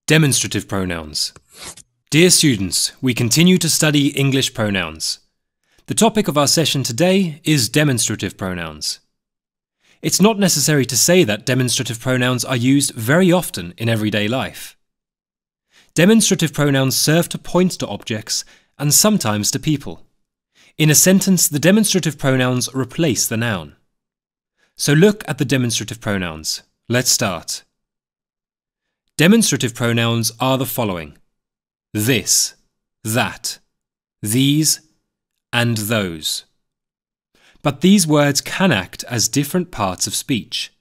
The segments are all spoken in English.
Demonstrative pronouns. Dear students, we continue to study English pronouns. The topic of our session today is demonstrative pronouns. It's not necessary to say that demonstrative pronouns are used very often in everyday life. Demonstrative pronouns serve to point to objects and sometimes to people. In a sentence, the demonstrative pronouns replace the noun. So look at the demonstrative pronouns. Let's start. Demonstrative pronouns are the following: this, that, these, and those. But these words can act as different parts of speech.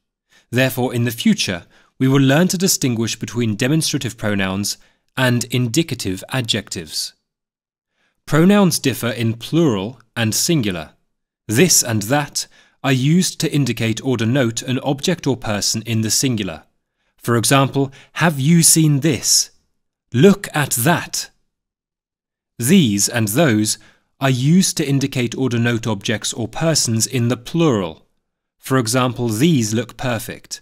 Therefore, in the future, we will learn to distinguish between demonstrative pronouns and indicative adjectives. Pronouns differ in plural and singular. This and that are used to indicate or denote an object or person in the singular. For example, have you seen this? Look at that. These and those are used to indicate or denote objects or persons in the plural. For example, these look perfect.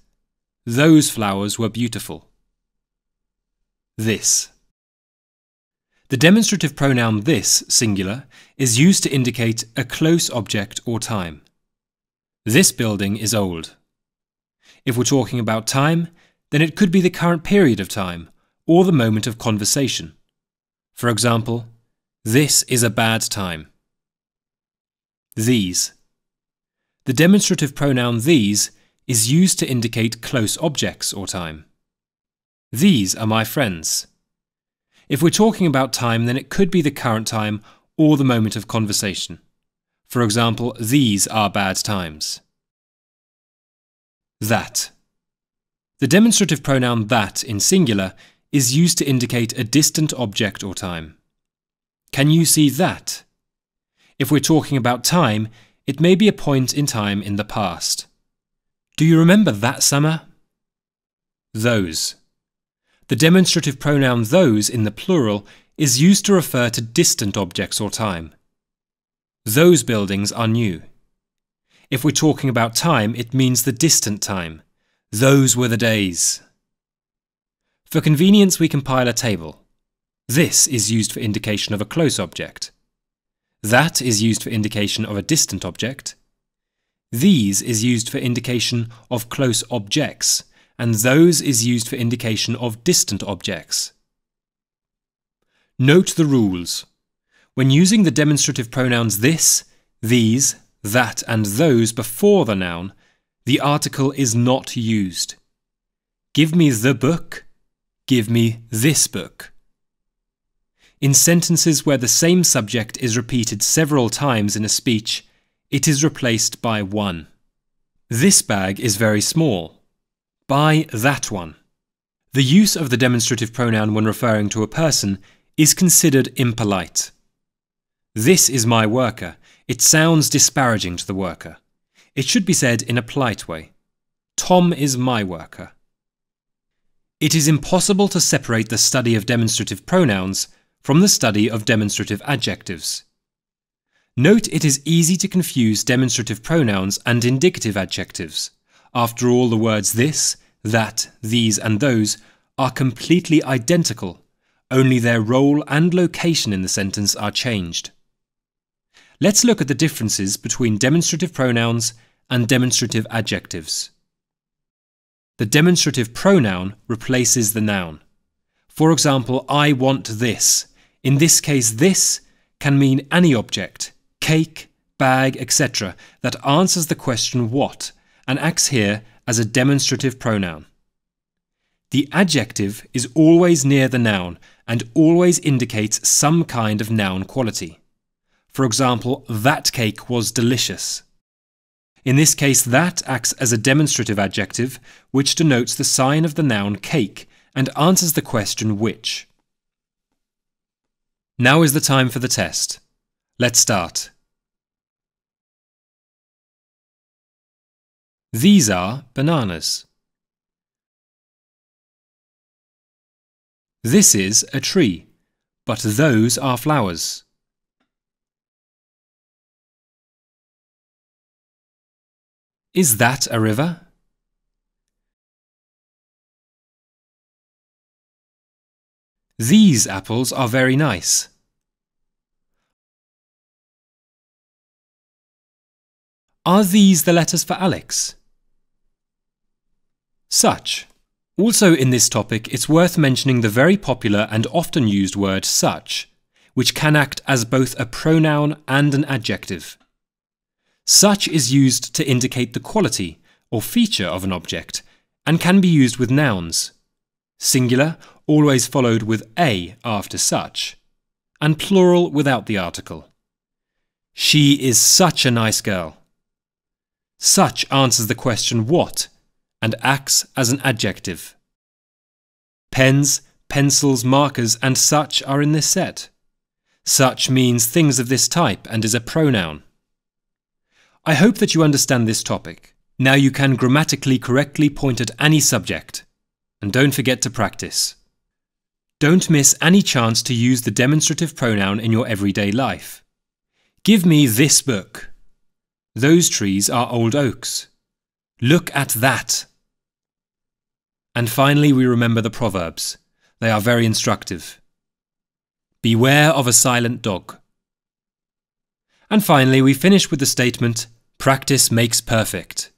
Those flowers were beautiful. This. The demonstrative pronoun this, singular, is used to indicate a close object or time. This building is old. If we're talking about time, then it could be the current period of time or the moment of conversation. For example, this is a bad time. These. The demonstrative pronoun these is used to indicate close objects or time. These are my friends. If we're talking about time, then it could be the current time or the moment of conversation. For example, these are bad times. That. The demonstrative pronoun that in singular is used to indicate a distant object or time. Can you see that? If we're talking about time, it may be a point in time in the past. Do you remember that summer? Those. The demonstrative pronoun those in the plural is used to refer to distant objects or time. Those buildings are new. If we're talking about time, it means the distant time. Those were the days. For convenience, we compile a table. This is used for indication of a close object. That is used for indication of a distant object. These is used for indication of close objects, and those is used for indication of distant objects. Note the rules. When using the demonstrative pronouns this, these, that, and those before the noun, the article is not used. Give me the book. Give me this book. In sentences where the same subject is repeated several times in a speech, it is replaced by one. This bag is very small. Buy that one. The use of the demonstrative pronoun when referring to a person is considered impolite. This is my worker. It sounds disparaging to the worker. It should be said in a polite way. Tom is my worker. It is impossible to separate the study of demonstrative pronouns from the study of demonstrative adjectives. Note it is easy to confuse demonstrative pronouns and indicative adjectives. After all, the words this, that, these, and those are completely identical, only their role and location in the sentence are changed. Let's look at the differences between demonstrative pronouns and demonstrative adjectives. The demonstrative pronoun replaces the noun. For example, I want this. In this case, this can mean any object, cake, bag, etc., that answers the question what and acts here as a demonstrative pronoun. The adjective is always near the noun and always indicates some kind of noun quality. For example, that cake was delicious. In this case, that acts as a demonstrative adjective, which denotes the sign of the noun cake and answers the question which. Now is the time for the test. Let's start. These are bananas. This is a tree, but those are flowers. Is that a river? These apples are very nice. Are these the letters for Alex? Such. Also in this topic, it's worth mentioning the very popular and often used word such, which can act as both a pronoun and an adjective. Such is used to indicate the quality or feature of an object and can be used with nouns. Singular, always followed with a after such, and plural without the article. She is such a nice girl. Such answers the question what and acts as an adjective. Pens, pencils, markers and such are in this set. Such means things of this type and is a pronoun. I hope that you understand this topic. Now you can grammatically correctly point at any subject. And don't forget to practice. Don't miss any chance to use the demonstrative pronoun in your everyday life. Give me this book. Those trees are old oaks. Look at that. And finally, we remember the proverbs. They are very instructive. Beware of a silent dog. And finally, we finish with the statement, practice makes perfect.